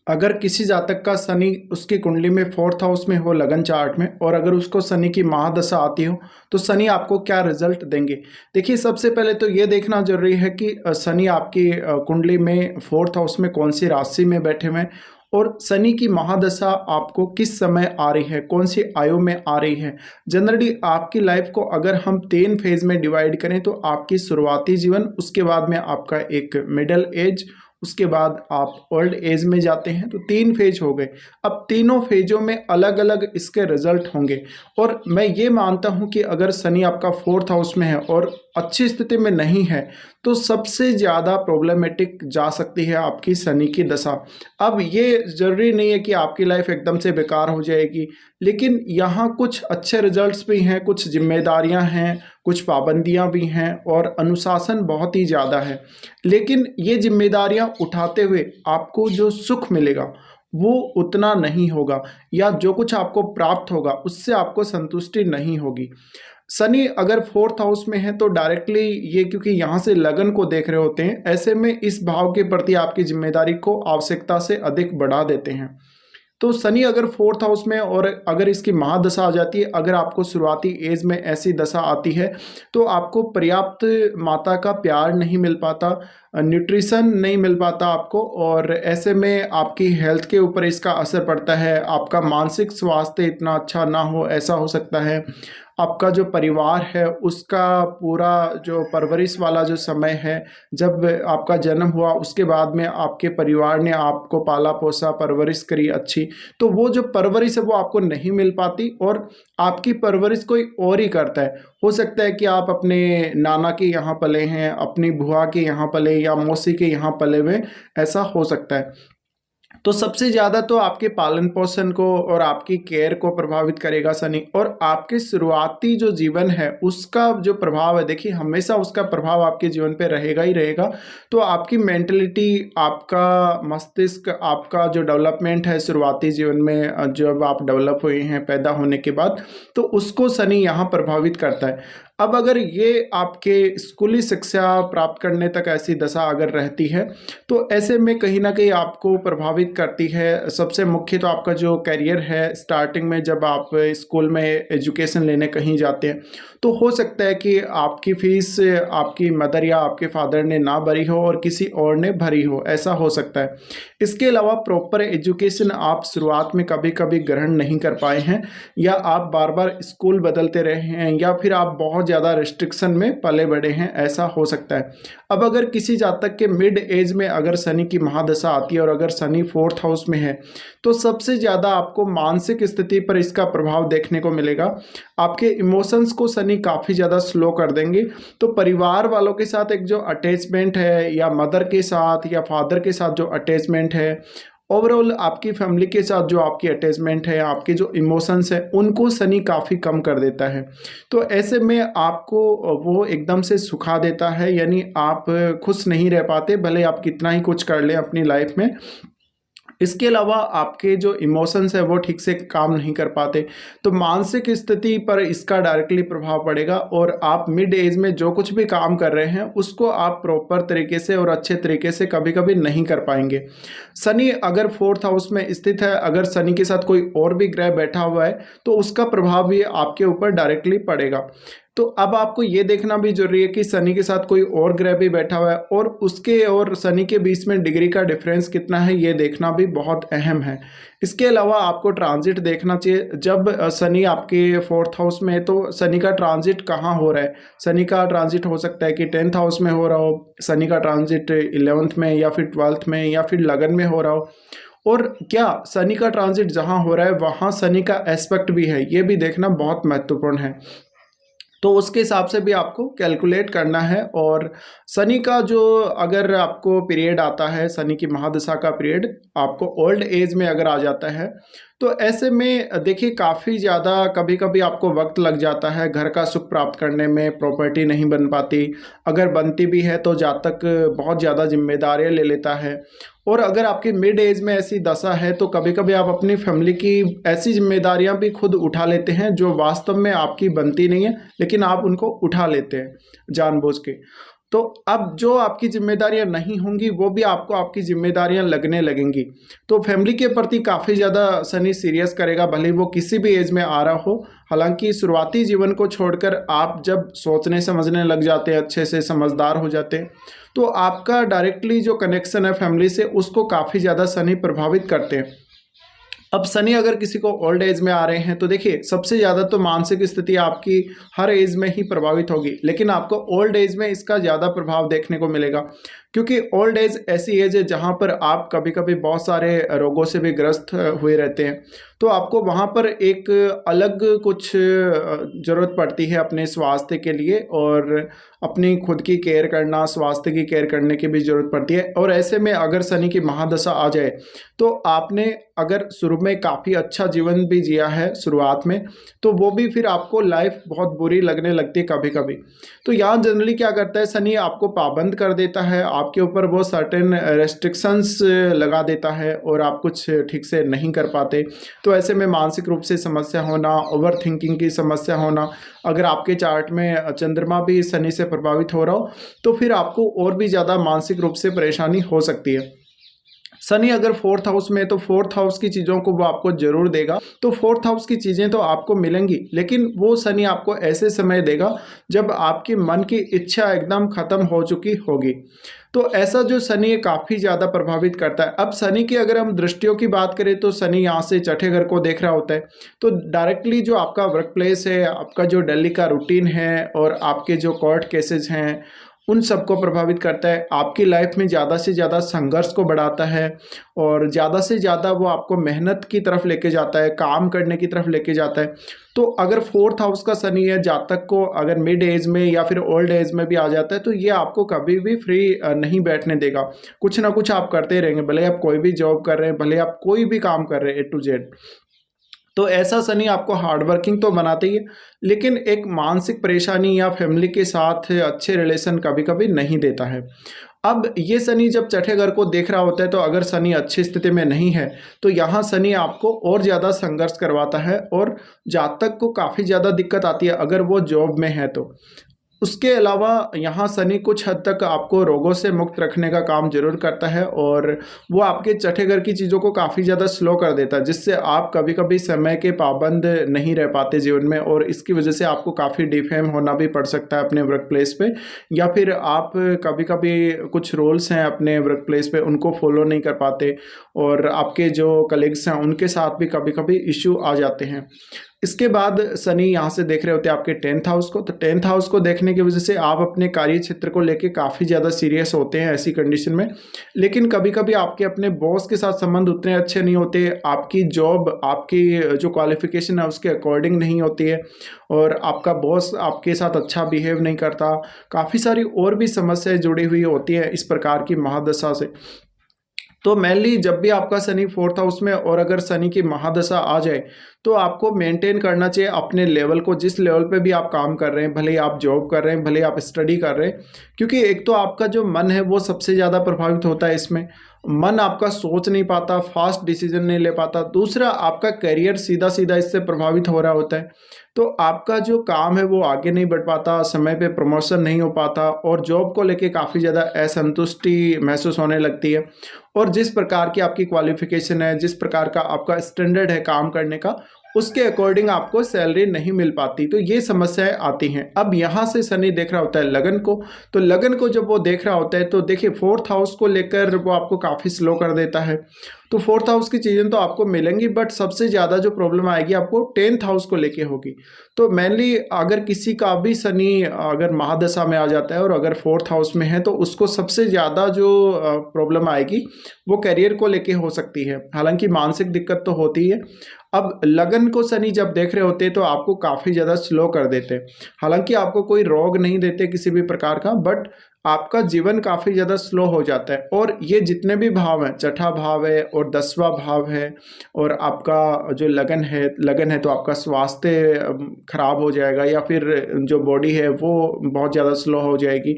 अगर किसी जातक का शनि उसकी कुंडली में फोर्थ हाउस में हो लगन चार्ट में, और अगर उसको शनि की महादशा आती हो, तो शनि आपको क्या रिजल्ट देंगे। देखिए, सबसे पहले तो ये देखना जरूरी है कि शनि आपकी कुंडली में फोर्थ हाउस में कौन सी राशि में बैठे हुए हैं, और शनि की महादशा आपको किस समय आ रही है, कौन सी आयु में आ रही है। जनरली आपकी लाइफ को अगर हम 3 फेज में डिवाइड करें, तो आपकी शुरुआती जीवन, उसके बाद में आपका एक मिडिल एज, उसके बाद आप ओल्ड एज में जाते हैं। तो 3 फेज हो गए। अब तीनों फेजों में अलग अलग इसके रिजल्ट होंगे। और मैं ये मानता हूं कि अगर शनि आपका फोर्थ हाउस में है और अच्छी स्थिति में नहीं है, तो सबसे ज़्यादा प्रॉब्लमेटिक जा सकती है आपकी शनि की दशा। अब ये ज़रूरी नहीं है कि आपकी लाइफ एकदम से बेकार हो जाएगी, लेकिन यहाँ कुछ अच्छे रिजल्ट्स भी हैं, कुछ जिम्मेदारियां हैं, कुछ पाबंदियां भी हैं, और अनुशासन बहुत ही ज़्यादा है। लेकिन ये जिम्मेदारियां उठाते हुए आपको जो सुख मिलेगा वो उतना नहीं होगा, या जो कुछ आपको प्राप्त होगा उससे आपको संतुष्टि नहीं होगी। शनि अगर फोर्थ हाउस में है तो डायरेक्टली ये, क्योंकि यहाँ से लगन को देख रहे होते हैं, ऐसे में इस भाव के प्रति आपकी जिम्मेदारी को आवश्यकता से अधिक बढ़ा देते हैं। तो शनि अगर फोर्थ हाउस में और अगर इसकी महादशा आ जाती है, अगर आपको शुरुआती एज में ऐसी दशा आती है, तो आपको पर्याप्त माता का प्यार नहीं मिल पाता, न्यूट्रिशन नहीं मिल पाता आपको, और ऐसे में आपकी हेल्थ के ऊपर इसका असर पड़ता है। आपका मानसिक स्वास्थ्य इतना अच्छा ना हो, ऐसा हो सकता है। आपका जो परिवार है उसका पूरा जो परवरिश वाला जो समय है, जब आपका जन्म हुआ उसके बाद में आपके परिवार ने आपको पाला पोसा, परवरिश करी अच्छी, तो वो जो परवरिश है वो आपको नहीं मिल पाती, और आपकी परवरिश कोई और ही करता है। हो सकता है कि आप अपने नाना के यहाँ पले हैं, अपनी बुआ के यहाँ पले, या मौसी के यहाँ पले हुए, ऐसा हो सकता है। तो सबसे ज़्यादा तो आपके पालन पोषण को और आपकी केयर को प्रभावित करेगा शनि, और आपके शुरुआती जो जीवन है उसका जो प्रभाव है, देखिए हमेशा उसका प्रभाव आपके जीवन पे रहेगा ही रहेगा। तो आपकी मेंटलिटी, आपका मस्तिष्क, आपका जो डेवलपमेंट है शुरुआती जीवन में, जब आप डेवलप हुए हैं पैदा होने के बाद, तो उसको शनि यहाँ प्रभावित करता है। अब अगर ये आपके स्कूली शिक्षा प्राप्त करने तक ऐसी दशा अगर रहती है, तो ऐसे में कहीं ना कहीं आपको प्रभावित करती है। सबसे मुख्य तो आपका जो करियर है, स्टार्टिंग में जब आप स्कूल में एजुकेशन लेने कहीं जाते हैं, तो हो सकता है कि आपकी फीस आपकी मदर या आपके फादर ने ना भरी हो और किसी और ने भरी हो, ऐसा हो सकता है। इसके अलावा प्रॉपर एजुकेशन आप शुरुआत में कभी कभी ग्रहण नहीं कर पाए हैं, या आप बार बार स्कूल बदलते रहे हैं, या फिर आप बहुत ज़्यादा रिस्ट्रिक्शन में पले बढ़े हैं, ऐसा हो सकता है। अब अगर किसी जातक के मिड एज में अगर शनि की महादशा आती है और अगर शनि फोर्थ हाउस में है, तो सबसे ज़्यादा आपको मानसिक स्थिति पर इसका प्रभाव देखने को मिलेगा। आपके इमोशंस को शनि काफ़ी ज़्यादा स्लो कर देंगे। तो परिवार वालों के साथ एक जो अटैचमेंट है, या मदर के साथ या फादर के साथ जो अटैचमेंट है, ओवरऑल आपकी फैमिली के साथ जो आपकी अटैचमेंट है, आपके जो इमोशंस है, उनको शनि काफ़ी कम कर देता है। तो ऐसे में आपको वो एकदम से सुखा देता है, यानी आप खुश नहीं रह पाते, भले आप कितना ही कुछ कर लें अपनी लाइफ में। इसके अलावा आपके जो इमोशंस है वो ठीक से काम नहीं कर पाते, तो मानसिक स्थिति पर इसका डायरेक्टली प्रभाव पड़ेगा, और आप मिड एज में जो कुछ भी काम कर रहे हैं उसको आप प्रॉपर तरीके से और अच्छे तरीके से कभी कभी नहीं कर पाएंगे। शनि अगर फोर्थ हाउस में स्थित है, अगर शनि के साथ कोई और भी ग्रह बैठा हुआ है, तो उसका प्रभाव भी आपके ऊपर डायरेक्टली पड़ेगा। तो अब आपको ये देखना भी जरूरी है कि शनि के साथ कोई और ग्रह भी बैठा हुआ है, और उसके और शनि के बीच में डिग्री का डिफरेंस कितना है, ये देखना भी बहुत अहम है। इसके अलावा आपको ट्रांजिट देखना चाहिए। जब शनि आपके फोर्थ हाउस में है, तो शनि का ट्रांजिट कहाँ हो रहा है। शनि का ट्रांजिट हो सकता है कि 10th हाउस में हो रहा हो, शनि का ट्रांजिट 11th में, या फिर 12th में, या फिर लगन में हो रहा हो। और क्या शनि का ट्रांजिट जहाँ हो रहा है वहाँ शनि का एस्पेक्ट भी है, ये भी देखना बहुत महत्वपूर्ण है। तो उसके हिसाब से भी आपको कैलकुलेट करना है। और शनि का जो अगर आपको पीरियड आता है, शनि की महादशा का पीरियड आपको ओल्ड एज में अगर आ जाता है, तो ऐसे में देखिए काफ़ी ज़्यादा कभी कभी आपको वक्त लग जाता है घर का सुख प्राप्त करने में, प्रॉपर्टी नहीं बन पाती, अगर बनती भी है तो जातक बहुत ज़्यादा जिम्मेदारियाँ ले लेता है। और अगर आपकी मिड एज में ऐसी दशा है, तो कभी कभी आप अपनी फैमिली की ऐसी जिम्मेदारियां भी खुद उठा लेते हैं जो वास्तव में आपकी बनती नहीं है, लेकिन आप उनको उठा लेते हैं जानबूझ के। तो अब जो आपकी ज़िम्मेदारियाँ नहीं होंगी वो भी आपको आपकी ज़िम्मेदारियाँ लगने लगेंगी। तो फैमिली के प्रति काफ़ी ज़्यादा शनि सीरियस करेगा, भले ही वो किसी भी एज में आ रहा हो। हालाँकि शुरुआती जीवन को छोड़कर आप जब सोचने समझने लग जाते हैं, अच्छे से समझदार हो जाते हैं, तो आपका डायरेक्टली जो कनेक्शन है फैमिली से उसको काफ़ी ज़्यादा शनि प्रभावित करते हैं। अब शनि अगर किसी को ओल्ड एज में आ रहे हैं तो देखिए सबसे ज़्यादा तो मानसिक स्थिति आपकी हर एज में ही प्रभावित होगी, लेकिन आपको ओल्ड एज में इसका ज़्यादा प्रभाव देखने को मिलेगा, क्योंकि ओल्ड एज ऐसी एज है जहाँ पर आप कभी कभी बहुत सारे रोगों से भी ग्रस्त हुए रहते हैं। तो आपको वहाँ पर एक अलग कुछ ज़रूरत पड़ती है अपने स्वास्थ्य के लिए, और अपनी खुद की केयर करना, स्वास्थ्य की केयर करने की भी ज़रूरत पड़ती है। और ऐसे में अगर शनि की महादशा आ जाए तो आपने अगर शुरू में काफ़ी अच्छा जीवन भी जिया है शुरुआत में, तो वो भी फिर आपको लाइफ बहुत बुरी लगने लगती है कभी कभी। तो यहाँ जनरली क्या करता है शनि, आपको पाबंद कर देता है, आपके ऊपर वो सर्टेन रेस्ट्रिक्शंस लगा देता है और आप कुछ ठीक से नहीं कर पाते। तो ऐसे में मानसिक रूप से समस्या होना, ओवर थिंकिंग की समस्या होना, अगर आपके चार्ट में चंद्रमा भी शनि से प्रभावित हो रहा हो तो फिर आपको और भी ज़्यादा मानसिक रूप से परेशानी हो सकती है। शनि अगर फोर्थ हाउस में है तो फोर्थ हाउस की चीज़ों को वो आपको जरूर देगा। तो फोर्थ हाउस की चीज़ें तो आपको मिलेंगी, लेकिन वो शनि आपको ऐसे समय देगा जब आपके मन की इच्छा एकदम खत्म हो चुकी होगी। तो ऐसा जो शनि है काफ़ी ज़्यादा प्रभावित करता है। अब शनि की अगर हम दृष्टियों की बात करें तो शनि यहाँ से छठे घर को देख रहा होता है, तो डायरेक्टली जो आपका वर्क प्लेस है, आपका जो डेली का रूटीन है और आपके जो कोर्ट केसेस हैं उन सबको प्रभावित करता है। आपकी लाइफ में ज़्यादा से ज़्यादा संघर्ष को बढ़ाता है और ज़्यादा से ज़्यादा वो आपको मेहनत की तरफ लेके जाता है, काम करने की तरफ लेके जाता है। तो अगर फोर्थ हाउस का शनि है, जातक को अगर मिड एज में या फिर ओल्ड एज में भी आ जाता है तो ये आपको कभी भी फ्री नहीं बैठने देगा। कुछ ना कुछ आप करते रहेंगे, भले आप कोई भी जॉब कर रहे हैं, भले आप कोई भी काम कर रहे हैं A to Z। तो ऐसा शनि आपको हार्ड वर्किंग तो बनाते ही है, लेकिन एक मानसिक परेशानी या फैमिली के साथ अच्छे रिलेशन कभी कभी नहीं देता है। अब ये शनि जब छठे घर को देख रहा होता है तो अगर शनि अच्छी स्थिति में नहीं है तो यहाँ शनि आपको और ज़्यादा संघर्ष करवाता है और जातक को काफ़ी ज़्यादा दिक्कत आती है अगर वो जॉब में है तो। उसके अलावा यहाँ शनि कुछ हद तक आपको रोगों से मुक्त रखने का काम जरूर करता है और वो आपके छठे घर की चीज़ों को काफ़ी ज़्यादा स्लो कर देता है, जिससे आप कभी कभी समय के पाबंद नहीं रह पाते जीवन में, और इसकी वजह से आपको काफ़ी डिफेम होना भी पड़ सकता है अपने वर्क प्लेस पे, या फिर आप कभी कभी कुछ रूल्स हैं अपने वर्क प्लेस पे उनको फॉलो नहीं कर पाते और आपके जो कलीग्स हैं उनके साथ भी कभी कभी इश्यू आ जाते हैं। इसके बाद शनि यहाँ से देख रहे होते हैं आपके 10th हाउस को, तो 10th हाउस को देखने की वजह से आप अपने कार्य क्षेत्र को लेके काफ़ी ज़्यादा सीरियस होते हैं ऐसी कंडीशन में। लेकिन कभी कभी आपके अपने बॉस के साथ संबंध उतने अच्छे नहीं होते, आपकी जॉब आपकी जो क्वालिफिकेशन है उसके अकॉर्डिंग नहीं होती है और आपका बॉस आपके साथ अच्छा बिहेव नहीं करता। काफ़ी सारी और भी समस्याएं जुड़ी हुई होती हैं इस प्रकार की महादशा से। तो मेनली जब भी आपका शनि फोर्थ हाउस में और अगर शनि की महादशा आ जाए तो आपको मेंटेन करना चाहिए अपने लेवल को, जिस लेवल पे भी आप काम कर रहे हैं, भले ही आप जॉब कर रहे हैं, भले ही आप स्टडी कर रहे हैं, क्योंकि एक तो आपका जो मन है वो सबसे ज़्यादा प्रभावित होता है इसमें। मन आपका सोच नहीं पाता, फास्ट डिसीजन नहीं ले पाता। दूसरा, आपका करियर सीधा सीधा इससे प्रभावित हो रहा होता है, तो आपका जो काम है वो आगे नहीं बढ़ पाता, समय पे प्रमोशन नहीं हो पाता और जॉब को लेके काफ़ी ज़्यादा असंतुष्टि महसूस होने लगती है। और जिस प्रकार की आपकी क्वालिफिकेशन है, जिस प्रकार का आपका स्टैंडर्ड है काम करने का, उसके अकॉर्डिंग आपको सैलरी नहीं मिल पाती, तो ये समस्याएं आती हैं। अब यहाँ से शनि देख रहा होता है लगन को, तो लगन को जब वो देख रहा होता है तो देखिए फोर्थ हाउस को लेकर वो आपको काफ़ी स्लो कर देता है। तो फोर्थ हाउस की चीज़ें तो आपको मिलेंगी, बट सबसे ज़्यादा जो प्रॉब्लम आएगी आपको 10th हाउस को लेके होगी। तो मेनली अगर किसी का भी शनि अगर महादशा में आ जाता है और अगर फोर्थ हाउस में है तो उसको सबसे ज़्यादा जो प्रॉब्लम आएगी वो करियर को लेके हो सकती है। हालांकि मानसिक दिक्कत तो होती है। अब लगन को शनि जब देख रहे होते तो आपको काफ़ी ज़्यादा स्लो कर देते। हालांकि आपको कोई रोग नहीं देते किसी भी प्रकार का, बट आपका जीवन काफ़ी ज़्यादा स्लो हो जाता है। और ये जितने भी भाव हैं, छठा भाव है और 10वां भाव है और आपका जो लगन है तो आपका स्वास्थ्य खराब हो जाएगा या फिर जो बॉडी है वो बहुत ज़्यादा स्लो हो जाएगी।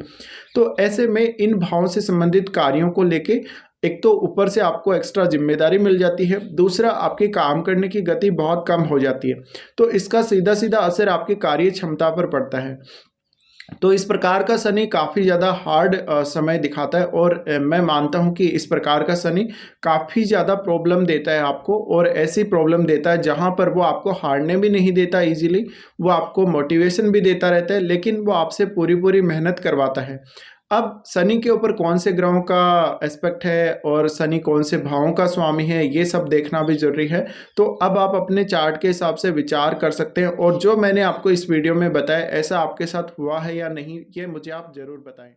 तो ऐसे में इन भावों से संबंधित कार्यों को लेके एक तो ऊपर से आपको एक्स्ट्रा जिम्मेदारी मिल जाती है, दूसरा आपके काम करने की गति बहुत कम हो जाती है। तो इसका सीधा सीधा असर आपकी कार्य क्षमता पर पड़ता है। तो इस प्रकार का शनि काफ़ी ज़्यादा हार्ड समय दिखाता है और मैं मानता हूँ कि इस प्रकार का शनि काफ़ी ज़्यादा प्रॉब्लम देता है आपको, और ऐसी प्रॉब्लम देता है जहाँ पर वो आपको हारने भी नहीं देता ईज़िली, वो आपको मोटिवेशन भी देता रहता है, लेकिन वो आपसे पूरी मेहनत करवाता है। अब शनि के ऊपर कौन से ग्रहों का एस्पेक्ट है और शनि कौन से भावों का स्वामी है, ये सब देखना भी ज़रूरी है। तो अब आप अपने चार्ट के हिसाब से विचार कर सकते हैं, और जो मैंने आपको इस वीडियो में बताया ऐसा आपके साथ हुआ है या नहीं, ये मुझे आप ज़रूर बताएं।